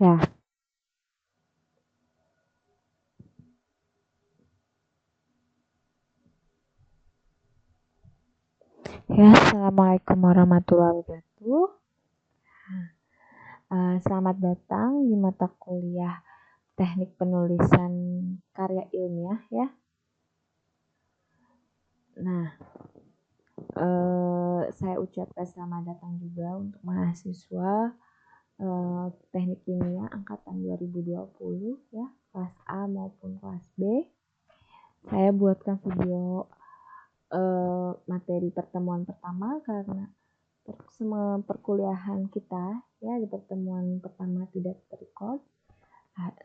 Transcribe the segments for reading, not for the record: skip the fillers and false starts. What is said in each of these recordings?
Ya. Ya, assalamualaikum warahmatullahi wabarakatuh. Selamat datang di mata kuliah Teknik Penulisan Karya Ilmiah ya. Nah, saya ucapkan selamat datang juga untuk mahasiswa Teknik Kimia angkatan 2020 ya, kelas A maupun kelas B. Saya buatkan video materi pertemuan pertama karena semua perkuliahan kita ya di pertemuan pertama tidak terrecord.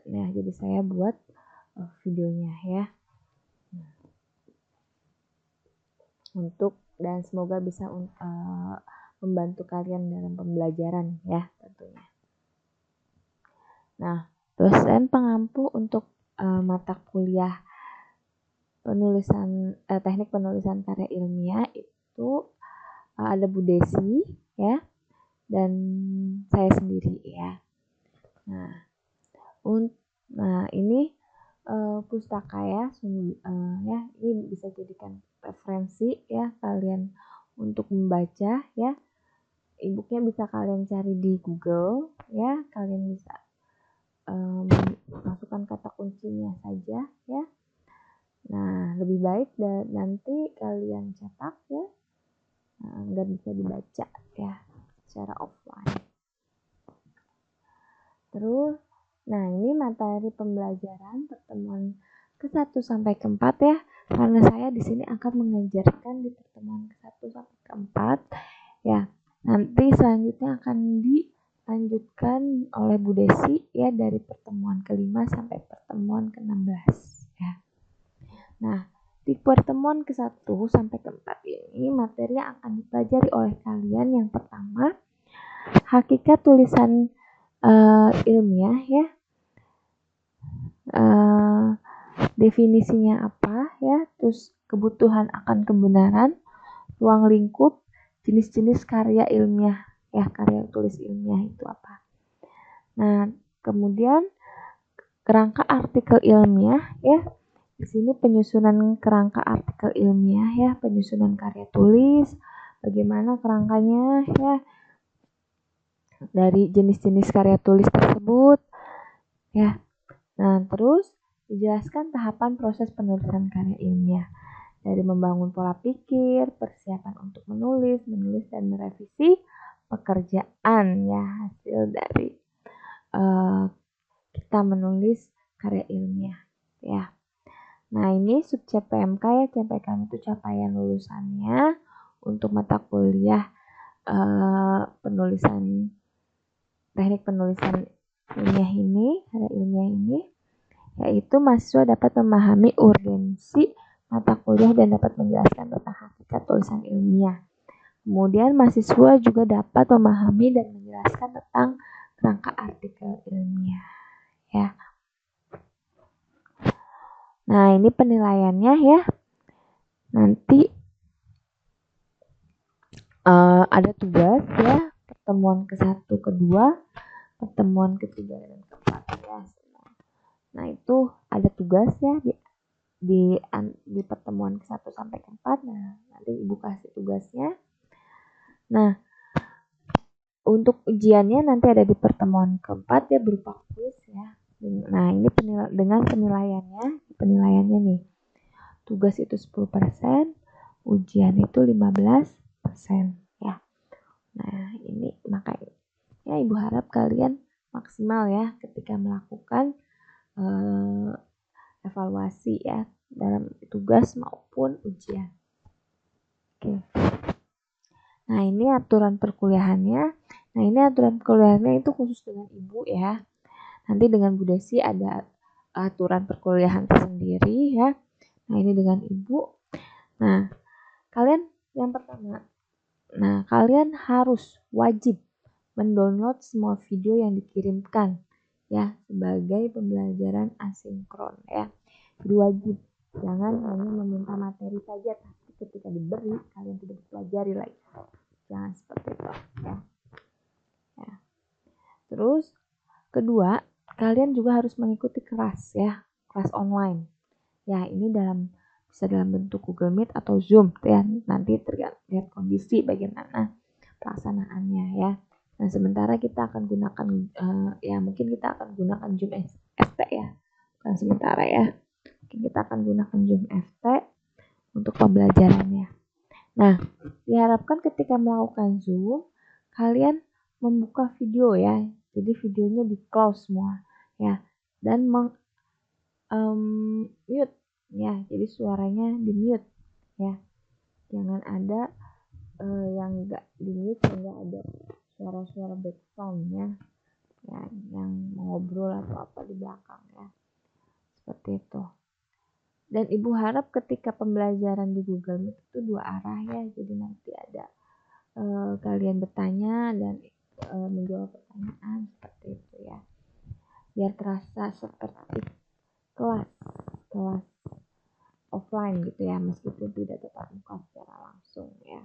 Nah, jadi saya buat videonya ya. Untuk dan semoga bisa membantu kalian dalam pembelajaran ya tentunya. Nah, dosen pengampu untuk mata kuliah teknik penulisan karya ilmiah itu ada Bu Desi ya dan saya sendiri ya. Nah ini pustaka ya, ya ini bisa jadikan referensi ya kalian untuk membaca ya. E-booknya bisa kalian cari di Google ya, kalian bisa masukkan kata kuncinya saja ya. Nah, lebih baik nanti kalian cetak ya, nggak bisa dibaca ya secara offline. Terus, nah ini materi pembelajaran pertemuan ke-1 sampai ke-4 ya, karena saya di sini akan mengajarkan di pertemuan ke-1 sampai ke-4 ya. Nanti selanjutnya akan dilanjutkan oleh Bu Desi ya dari pertemuan ke-5 sampai pertemuan ke-16 ya. Nah, di pertemuan ke-1 sampai ke-4 ini materi yang akan dipelajari oleh kalian yang pertama hakikat tulisan ilmiah ya, definisinya apa ya, terus kebutuhan akan kebenaran, ruang lingkup, jenis-jenis karya ilmiah ya, karya tulis ilmiah itu apa. Nah, kemudian kerangka artikel ilmiah ya. Di sini penyusunan kerangka artikel ilmiah ya, penyusunan karya tulis, bagaimana kerangkanya ya, dari jenis-jenis karya tulis tersebut ya. Nah, terus dijelaskan tahapan proses penulisan karya ilmiah dari membangun pola pikir, persiapan untuk menulis dan merevisi pekerjaan ya, hasil dari kita menulis karya ilmiah ya. Nah, ini sub CPMK ya, CPMK itu capaian lulusannya untuk mata kuliah penulisan teknik penulisan ilmiah ini, karya ilmiah ini, yaitu mahasiswa dapat memahami urgensi mata kuliah dan dapat menjelaskan tentang hakikat tulisan ilmiah. Kemudian mahasiswa juga dapat memahami dan menjelaskan tentang kerangka artikel ilmiah ya. Nah, ini penilaiannya ya. Nanti ada tugas ya, pertemuan ke-1, ke-2, pertemuan ke-3 dan ke-4 ya. Nah, itu ada tugas ya di pertemuan ke-1 sampai ke-4. Nah, nanti Ibu kasih tugasnya. Nah, untuk ujiannya nanti ada di pertemuan ke-4 ya, berupa kuis ya. Nah, ini dengan penilaiannya nih. Tugas itu 10%, ujian itu 15% ya. Nah, ini makanya ya Ibu harap kalian maksimal ya ketika melakukan evaluasi ya dalam tugas maupun ujian. Oke. Nah, ini aturan perkuliahannya. Nah, ini aturan perkuliahannya itu khusus dengan Ibu ya. Nanti dengan Bu Desi ada aturan perkuliahan tersendiri ya. Nah, ini dengan Ibu. Nah, kalian yang pertama. Nah, kalian harus wajib mendownload semua video yang dikirimkan ya sebagai pembelajaran asinkron ya. Jadi wajib, jangan hanya meminta materi saja tapi ketika diberi kalian tidak pelajari lagi. Jangan seperti itu ya. Terus Kedua, kalian juga harus mengikuti kelas ya, kelas online. Ya, ini bisa dalam bentuk Google Meet atau Zoom ya. Nanti tergantung kondisi bagaimana pelaksanaannya ya. Nah, sementara kita akan gunakan mungkin kita akan gunakan Zoom FT ya. Bukan sementara ya. Mungkin kita akan gunakan Zoom FT untuk pembelajarannya. Nah, diharapkan ketika melakukan Zoom, kalian membuka video ya. Jadi videonya di close semua ya. Dan mute ya. Jadi suaranya di mute ya. Jangan ada yang enggak di mute, enggak ada suara-suara background ya, yang mengobrol atau apa di belakang ya. Seperti itu. Dan Ibu harap ketika pembelajaran di Google Meet itu 2 arah ya. Jadi nanti ada kalian bertanya dan menjawab pertanyaan seperti itu ya. Biar terasa seperti kelas offline gitu ya, meskipun tidak tetap muka secara langsung ya.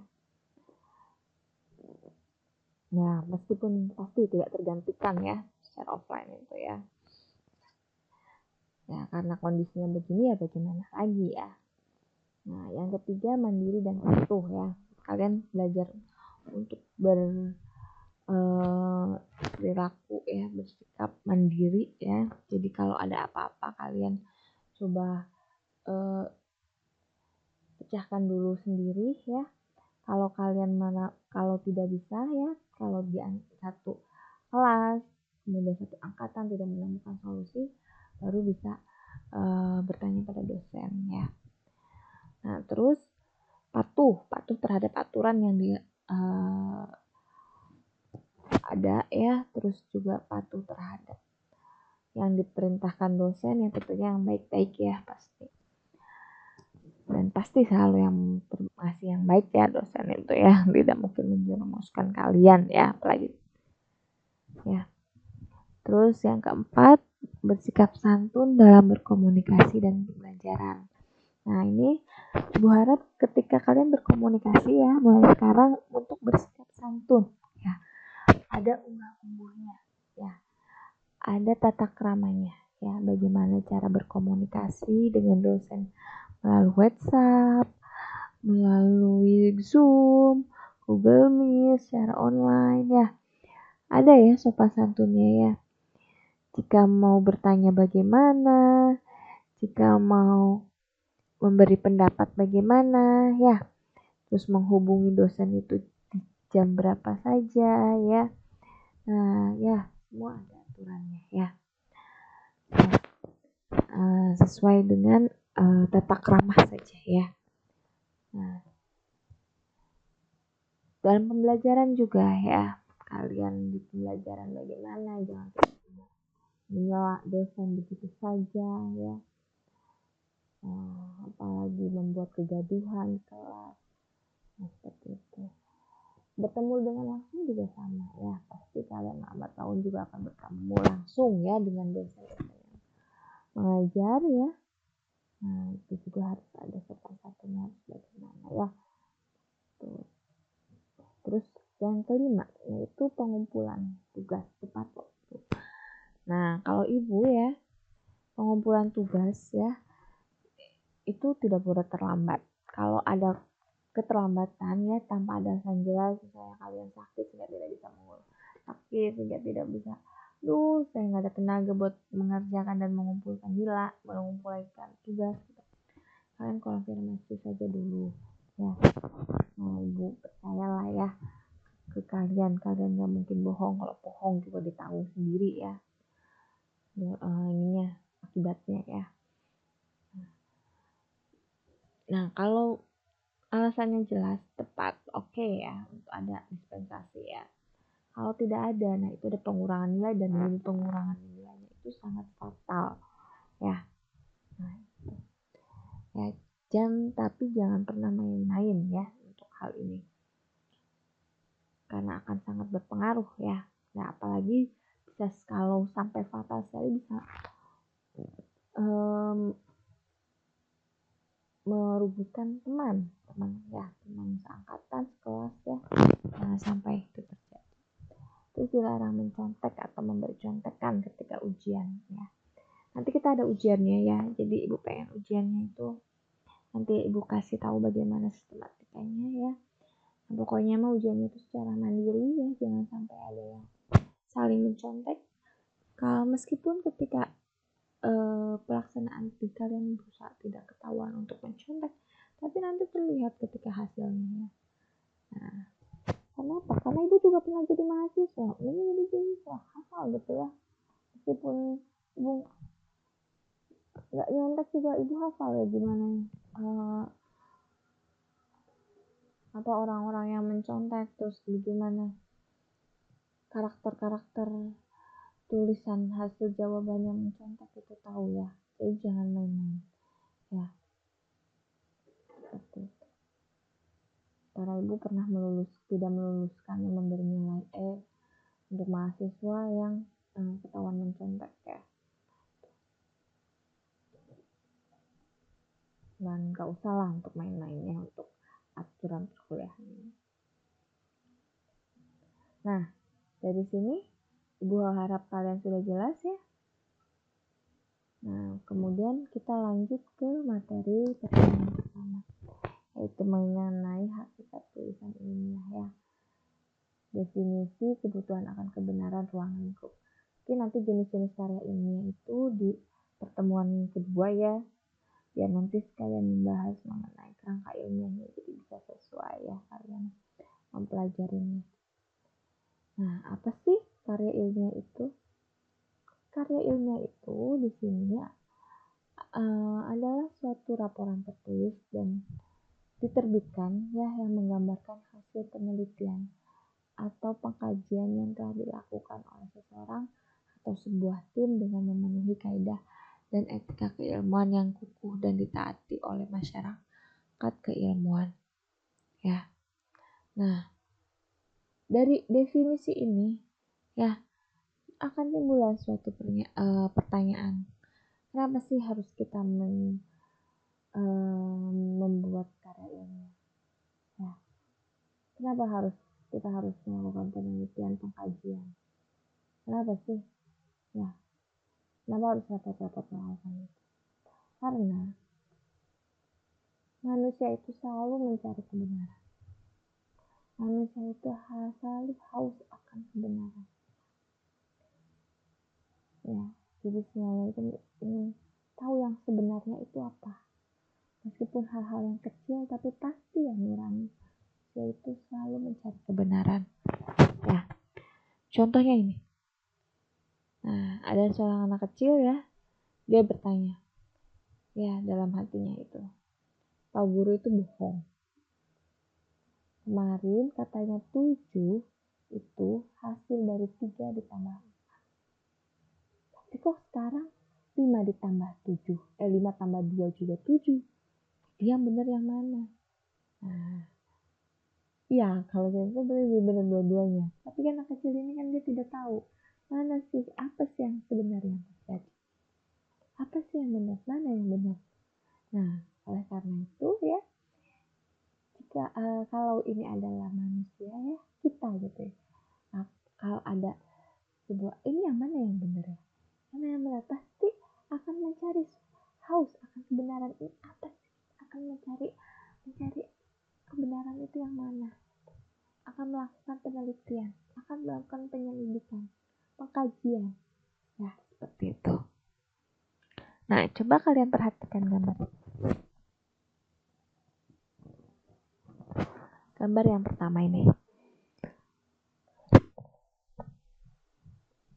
Ya, meskipun pasti tidak tergantikan ya secara offline itu ya. Ya, karena kondisinya begini ya bagaimana lagi ya. Nah, yang ketiga mandiri dan patuh ya. Kalian belajar untuk berperilaku ya, bersikap mandiri ya. Jadi kalau ada apa-apa kalian coba pecahkan dulu sendiri ya. Kalau tidak bisa ya, kalau di satu kelas kemudian satu angkatan tidak menemukan solusi, baru bisa bertanya pada dosen ya. Nah, terus patuh terhadap aturan yang ada ya, terus juga patuh terhadap yang diperintahkan dosen, yang tentunya yang baik-baik ya pasti. Dan pasti selalu yang ngasih yang baik ya dosen itu ya, tidak mungkin menjerumuskan kalian ya, apalagi ya. Terus yang keempat, bersikap santun dalam berkomunikasi dan pembelajaran. Nah, ini Ibu harap ketika kalian berkomunikasi ya, mulai sekarang untuk bersikap santun ya. Ada unggah-ungguhnya ya. Ada tata keramanya ya, bagaimana cara berkomunikasi dengan dosen melalui WhatsApp, melalui Zoom, Google Meet, secara online ya. Ada ya sopan santunnya ya. Jika mau bertanya bagaimana, jika mau memberi pendapat bagaimana ya. Terus menghubungi dosen itu di jam berapa saja ya. Nah, ya, semua ada aturannya ya. Sesuai dengan tata krama saja ya. Nah, dalam pembelajaran juga ya, kalian di pembelajaran bagaimana, jangan menyela dosen begitu saja ya. Apalagi membuat kegaduhan di kelas. Nah, seperti itu. Bertemu dengan langsung juga sama ya, pasti kalian lambat tahun juga akan bertemu langsung ya dengan dosen yang mengajar ya. Nah, itu juga harus ada sopan santunnya, harus bagaimana ya. Terus yang kelima yaitu pengumpulan tugas tepat waktu. Nah, kalau Ibu ya, pengumpulan tugas ya itu tidak boleh terlambat. Kalau ada keterlambatan ya tanpa ada alasan jelas, misalnya kalian sakit sehingga tidak bisa sakit sehingga tidak bisa, saya nggak ada tenaga buat mengerjakan dan mengumpulkan tugas gitu. Kalian konfirmasi saja dulu ya. Nah, Ibu percayalah ya ke kalian nggak mungkin bohong. Kalau bohong juga ditanggung sendiri ya, ininya akibatnya ya. Nah, kalau alasannya jelas, tepat, oke ya, untuk ada dispensasi ya. Kalau tidak ada, nah itu ada pengurangan nilai, dan ini pengurangan nilainya itu sangat fatal ya. Nah, ya, tapi jangan pernah main-main ya untuk hal ini, karena akan sangat berpengaruh ya. Nah, apalagi bisa kalau sampai fatal sekali, bisa merugikan teman ya, teman seangkatan, sekelas ya. Jangan sampai itu terjadi. terus dilarang mencontek atau memberi contekan ketika ujian ya. Nanti kita ada ujiannya ya, jadi ibu pengen ujiannya itu nanti ibu kasih tahu bagaimana sistematikanya ya. Nah, pokoknya mah ujiannya itu secara mandiri ya, jangan sampai ada yang saling mencontek. Kalau meskipun ketika pelaksanaan di kalian berusaha tidak ketahuan untuk mencontek, tapi nanti terlihat ketika hasilnya ya. Nah, kenapa? Karena ibu juga pernah jadi mahasiswa, ini jadi mahasiswa hafal gitu ya. Meskipun ibu nggak nyontek juga ibu hafal ya gimana apa orang-orang yang mencontek, terus bagaimana karakter-karakter tulisan hasil jawaban yang mencontek itu tahu ya. Jadi jangan main-main ya, seperti itu. Karena ibu pernah tidak meluluskan yang memberi nilai E untuk mahasiswa yang ketahuan mencontek ya. Dan gak usah lah untuk main-mainnya untuk aturan perkuliahan ini. Nah, dari sini ibu harap kalian sudah jelas ya. Nah, kemudian kita lanjut ke materi pertanyaan pertama, yaitu mengenai hakikat tulisan ilmiah ya. Definisi kebutuhan akan kebenaran ruang lingkup. Oke, nanti jenis-jenis karya ilmiah itu di pertemuan kedua ya, biar nanti sekalian membahas mengenai kerangka ilmiahnya, jadi bisa sesuai ya kalian mempelajarinya. Nah, apa sih karya ilmiah itu? Karya ilmiah itu di sini adalah suatu laporan tertulis dan diterbitkan ya yang menggambarkan hasil penelitian atau pengkajian yang telah dilakukan oleh seseorang atau sebuah tim dengan memenuhi kaidah dan etika keilmuan yang kukuh dan ditaati oleh masyarakat keilmuan ya. Nah, dari definisi ini ya akan timbul suatu pertanyaan, kenapa sih harus kita membuat karya ilmiah ya? Kenapa kita harus melakukan penelitian pengkajian? Kenapa sih ya? Kenapa harus repot-repot melakukan itu? Karena manusia itu selalu mencari kebenaran. Manusia itu selalu haus akan kebenaran. Ya, jadi semuanya itu ingin tahu yang sebenarnya itu apa. Meskipun hal-hal yang kecil, tapi pasti yang nurani, yaitu selalu mencari kebenaran. Ya, contohnya ini. Nah, ada seorang anak kecil ya, dia bertanya, ya dalam hatinya itu, Pak Guru itu bohong. Kemarin katanya 7 itu hasil dari 3 ditambah 4. Tapi kok sekarang 5 ditambah 7, 5 tambah 2 juga 7. Jadi yang benar yang mana? Nah, iya kalau saya itu benar dua-duanya. Tapi kan anak kecil ini kan dia tidak tahu mana sih, apa sih yang sebenarnya terjadi. Apa sih yang benar, mana yang benar. Nah, oleh karena itu ya, jika kalau ini adalah manusia ya, kita gitu ya. Nah, kalau ada sebuah, ini yang mana yang benar ya? Mana yang benar? Pasti akan mencari haus akan kebenaran ini apa sih? Akan mencari kebenaran itu yang mana? Akan melakukan penelitian, akan melakukan penyelidikan, pengkajian. Ya, seperti itu. Nah, coba kalian perhatikan gambar. Gambar yang pertama ini.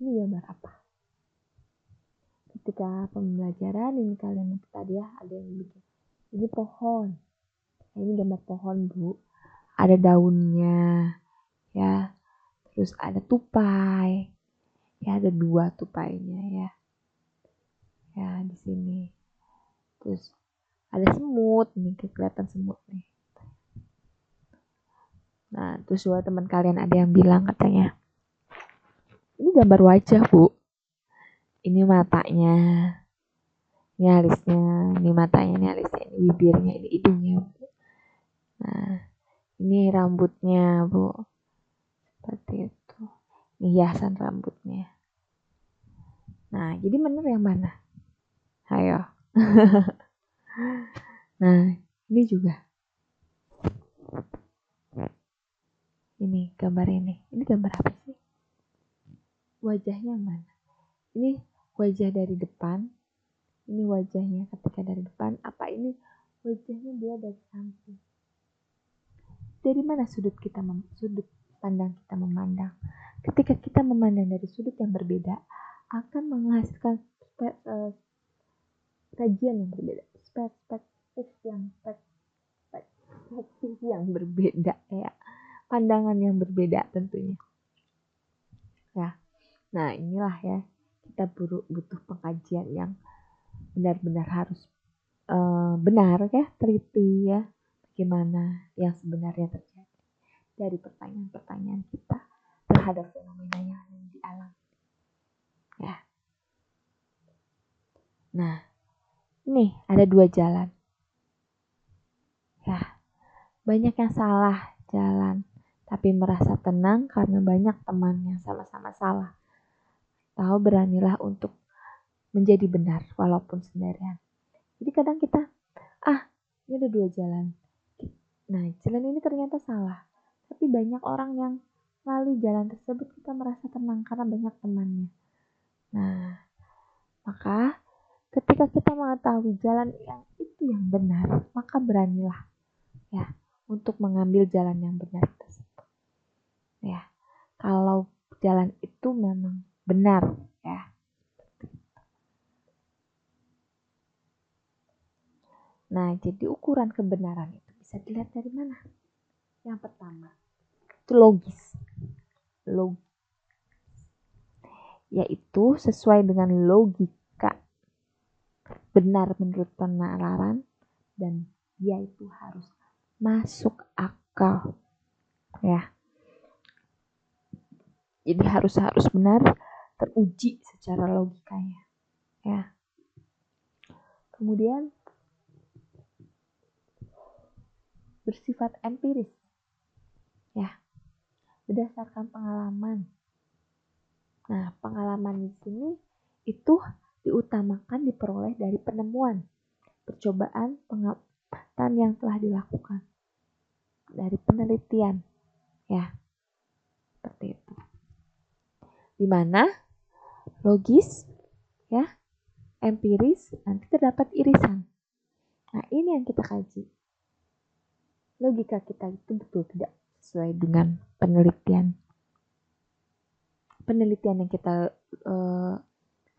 Ini gambar apa? Ketika pembelajaran ini kalian tadi ya ada yang bikin. Ini pohon. Nah, ini gambar pohon, Bu. Ada daunnya. Ya. Terus ada tupai. Ya, ada 2 tupainya ya. Ya, di sini. Terus ada semut, nih kelihatan semut nih. Nah, terus dua teman kalian ada yang bilang katanya, ini gambar wajah, Bu. Ini matanya, ini alisnya, ini matanya, ini alisnya, ini bibirnya, ini hidungnya, Bu. Nah, ini rambutnya, Bu. Seperti itu. hiasan rambutnya. Nah, jadi benar yang mana? Ayo. Nah, ini juga. Ini gambar ini. Ini gambar apa sih? Wajahnya mana? Ini wajah dari depan. Ini wajahnya ketika dari depan. Apa ini wajahnya dia dari samping? Dari mana sudut pandang kita memandang? Ketika kita memandang dari sudut yang berbeda, akan menghasilkan kajian yang berbeda, perspektif yang berbeda, ya, pandangan yang berbeda tentunya. Ya, nah inilah ya, kita butuh pengkajian yang benar-benar harus benar ya, teliti ya, bagaimana yang sebenarnya terjadi dari pertanyaan-pertanyaan kita terhadap fenomena yang ada di alam. Ya. Nah, ini ada 2 jalan. Ya, banyak yang salah jalan, tapi merasa tenang karena banyak teman yang sama-sama salah. Tahu beranilah untuk menjadi benar walaupun sendirian. Jadi kadang kita, ini ada 2 jalan. Nah, jalan ini ternyata salah. Tapi banyak orang yang melalui jalan tersebut kita merasa tenang karena banyak temannya. Nah, maka ketika kita mengetahui jalan yang itu yang benar, maka beranilah ya untuk mengambil jalan yang benar tersebut. Ya, kalau jalan itu memang benar ya. Nah, jadi ukuran kebenaran itu bisa dilihat dari mana? Yang pertama, itu logis. Yaitu sesuai dengan logika, benar menurut penalaran, dan dia itu harus masuk akal. Ya. Jadi harus benar, teruji secara logikanya. Ya. Kemudian bersifat empiris. Ya. Berdasarkan pengalaman. Nah, pengalaman di sini itu diutamakan diperoleh dari penemuan, percobaan, pengamatan yang telah dilakukan, dari penelitian, ya, seperti itu. Di mana logis, ya, empiris, nanti terdapat irisan. Nah, ini yang kita kaji. Logika kita itu betul tidak sesuai dengan penelitian yang kita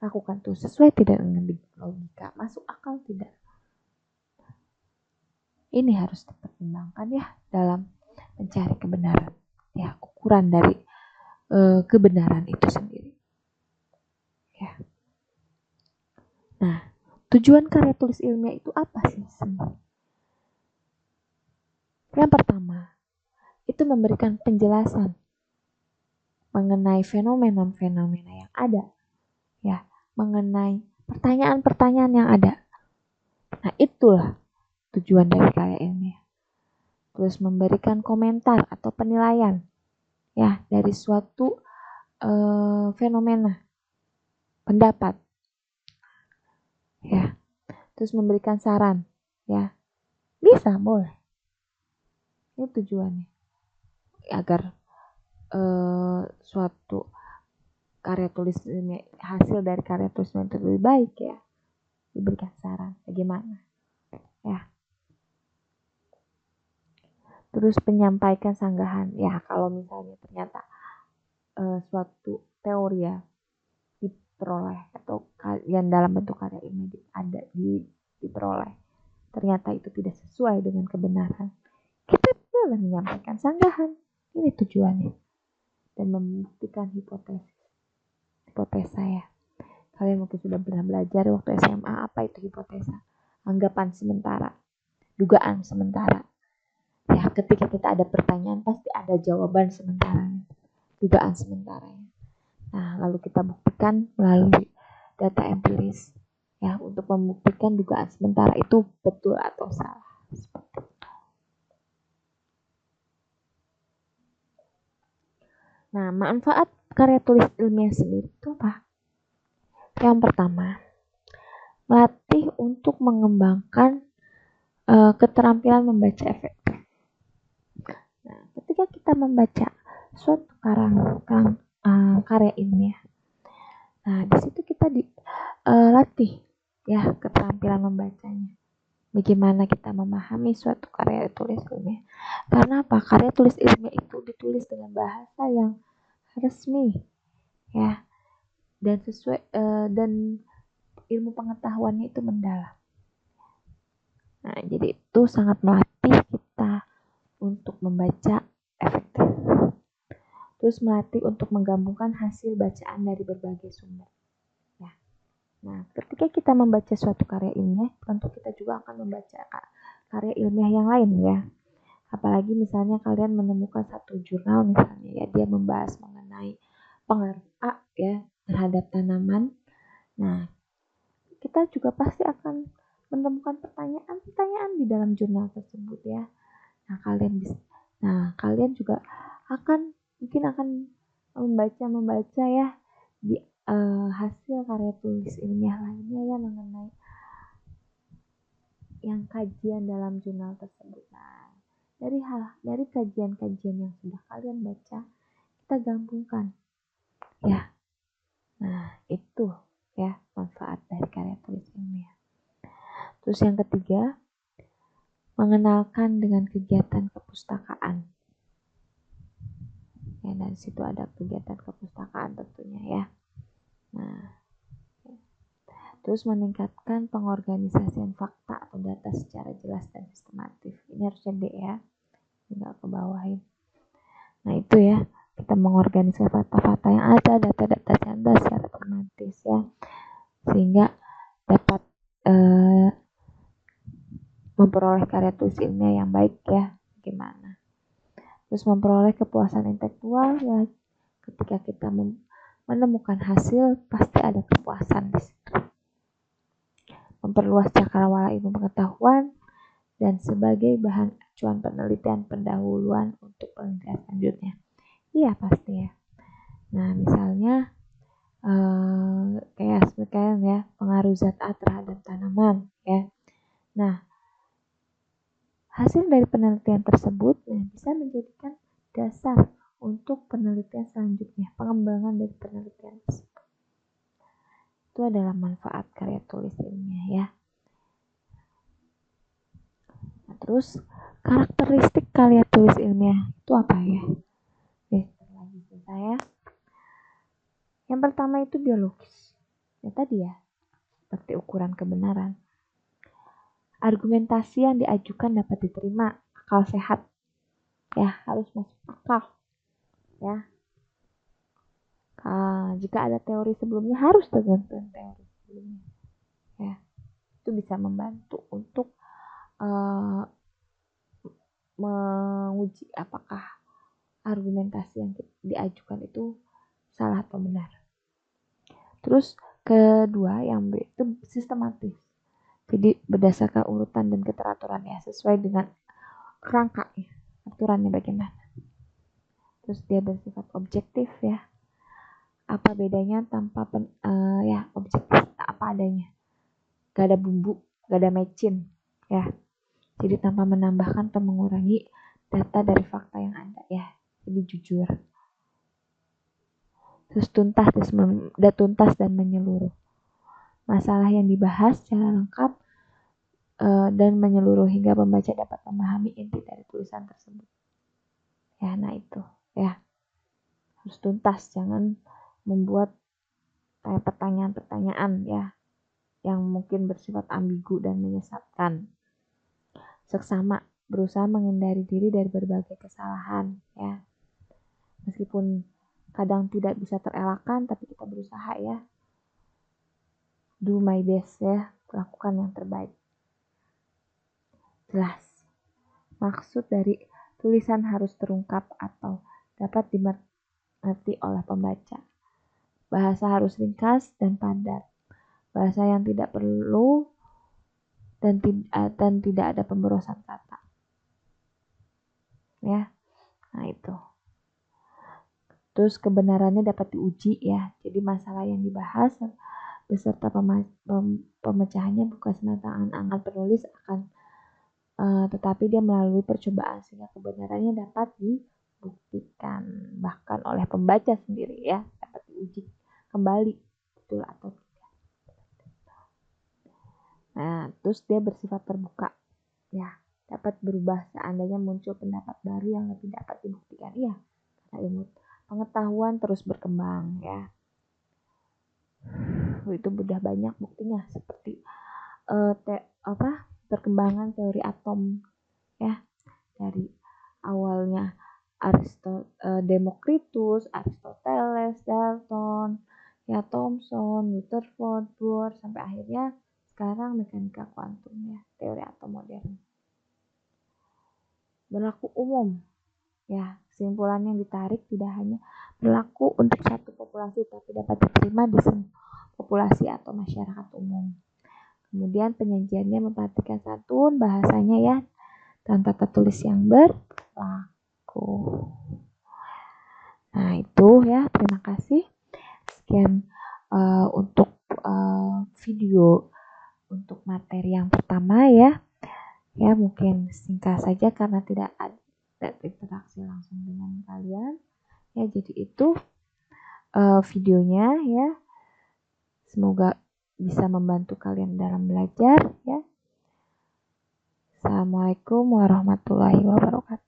lakukan tuh sesuai tidak dengan logika, masuk akal tidak. Ini harus dipertimbangkan ya dalam mencari kebenaran. Ya, ukuran dari kebenaran itu sendiri. Ya. Nah, tujuan karya tulis ilmiah itu apa sih sebenarnya? Yang pertama, itu memberikan penjelasan mengenai fenomena-fenomena yang ada, ya, mengenai pertanyaan-pertanyaan yang ada. Nah, itulah tujuan dari karya ilmiah. Terus memberikan komentar atau penilaian, ya, dari suatu fenomena, pendapat, ya. Terus memberikan saran, ya, bisa, boleh. Ini tujuannya agar suatu karya tulis ilmiah, hasil dari karya tulis ilmiah itu lebih baik, ya, diberikan saran bagaimana, ya. Terus menyampaikan sanggahan, ya, kalau misalnya ternyata suatu teori ya diperoleh atau yang dalam bentuk karya ilmiah ada diperoleh, ternyata itu tidak sesuai dengan kebenaran, kita boleh menyampaikan sanggahan. Ini tujuannya, dan membuktikan hipotesa ya. Kalian mungkin sudah pernah belajar waktu SMA apa itu hipotesa, anggapan sementara, dugaan sementara. Ya, ketika kita ada pertanyaan pasti ada jawaban sementara, dugaan sementara. Nah, lalu kita buktikan melalui data empiris, ya, untuk membuktikan dugaan sementara itu betul atau salah. Nah, manfaat karya tulis ilmiah sendiri itu apa? Yang pertama, melatih untuk mengembangkan keterampilan membaca efektif. Nah, ketika kita membaca suatu karya ilmiah, nah di situ kita dilatih ya keterampilan membacanya. Bagaimana kita memahami suatu karya tulis ilmiah? Karena apa? Karya tulis ilmiah itu ditulis dengan bahasa yang resmi, ya, dan sesuai dan ilmu pengetahuannya itu mendalam. Nah, jadi itu sangat melatih kita untuk membaca efektif. Terus melatih untuk menggabungkan hasil bacaan dari berbagai sumber. Ya. Nah, ketika kita membaca suatu karya ilmiah, tentu kita juga akan membaca karya ilmiah yang lain ya. Apalagi misalnya kalian menemukan satu jurnal misalnya ya, dia membahas mengenai pengaruh A ya terhadap tanaman. Nah, kita juga pasti akan menemukan pertanyaan-pertanyaan di dalam jurnal tersebut ya. Nah, kalian juga mungkin akan membaca ya di hasil karya tulis ilmiah lainnya ya mengenai yang kajian dalam jurnal tersebut. Nah, dari kajian-kajian yang sudah kalian baca, kita gabungkan ya. Nah, itu ya manfaat dari karya tulis ilmiah. Terus yang ketiga, mengenalkan dengan kegiatan kepustakaan. Ya, dari situ ada kegiatan kepustakaan tentunya ya. Nah, terus meningkatkan pengorganisasian fakta atau data secara jelas dan sistematis. Ini harusnya D ya, nggak ke bawahin. Nah itu ya, kita mengorganisasi fakta-fakta yang ada, data-data yang ada secara sistematis ya, sehingga dapat memperoleh karya tulis ilmiah yang baik ya. Gimana? Terus memperoleh kepuasan intelektual ya, ketika kita menemukan hasil pasti ada kepuasan di situ. Memperluas cakrawala ilmu pengetahuan dan sebagai bahan acuan penelitian pendahuluan untuk penelitian selanjutnya. Iya pasti ya. Nah misalnya kayak sekarang ya, pengaruh zat A terhadap tanaman ya. Nah hasil dari penelitian tersebut bisa menjadikan dasar untuk penelitian selanjutnya, pengembangan dari penelitian tersebut. Itu adalah manfaat karya tulis ilmiah ya. Nah, terus karakteristik karya tulis ilmiah itu apa ya? Oke, lagi saya. Yang pertama itu biologis. Ya tadi ya, seperti ukuran kebenaran. Argumentasi yang diajukan dapat diterima, akal sehat. Ya, harus masuk akal. Ya. Jika ada teori sebelumnya harus tergantung teori sebelumnya. Ya. Itu bisa membantu untuk menguji apakah argumentasi yang diajukan itu salah atau benar. Terus kedua yang B itu sistematis. Jadi berdasarkan urutan dan keteraturan ya, sesuai dengan kerangka ya, aturannya bagaimana. Terus dia bersifat objektif ya. Apa bedanya tanpa ya objektif apa adanya. Gak ada bumbu, gak ada mecin ya. Jadi tanpa menambahkan atau mengurangi data dari fakta yang ada ya. Jadi jujur. Terus tuntas dan menyeluruh. Masalah yang dibahas secara lengkap dan menyeluruh hingga pembaca dapat memahami inti dari tulisan tersebut. Ya, nah itu ya. Harus tuntas, jangan membuat pertanyaan-pertanyaan ya yang mungkin bersifat ambigu dan menyesatkan. Seksama, berusaha menghindari diri dari berbagai kesalahan ya. Meskipun kadang tidak bisa terelakkan, tapi kita berusaha ya. Do my best ya, lakukan yang terbaik. Jelas. Maksud dari tulisan harus terungkap atau dapat dimengerti oleh pembaca. Bahasa harus ringkas dan padat. Bahasa yang tidak perlu dan tidak ada pemborosan kata. Ya. Nah, itu. Terus kebenarannya dapat diuji ya. Jadi masalah yang dibahas beserta pemecahannya bukan semata angan penulis akan tetapi dia melalui percobaan sehingga kebenarannya dapat dibuktikan bahkan oleh pembaca sendiri ya, dapat diuji kembali betul atau tidak. Nah, terus dia bersifat terbuka ya, dapat berubah seandainya muncul pendapat baru yang lebih dapat dibuktikan ya, karena ilmu pengetahuan terus berkembang ya. Itu udah banyak buktinya seperti perkembangan teori atom ya, dari awalnya Democritus, Aristoteles, Dalton, ya Thomson, Rutherford, Bohr, sampai akhirnya sekarang mekanika kuantum ya, teori atom modern. Berlaku umum ya, kesimpulan yang ditarik tidak hanya berlaku untuk satu populasi tapi dapat diterima di semua populasi atau masyarakat umum. Kemudian penyajiannya memperhatikan santun bahasanya ya, dan tata tulis yang berlaku. Nah itu ya, terima kasih. Sekian untuk video untuk materi yang pertama ya. Ya mungkin singkat saja karena tidak ada interaksi langsung dengan kalian. Ya jadi itu videonya ya. Semoga bisa membantu kalian dalam belajar ya. Assalamualaikum warahmatullahi wabarakatuh.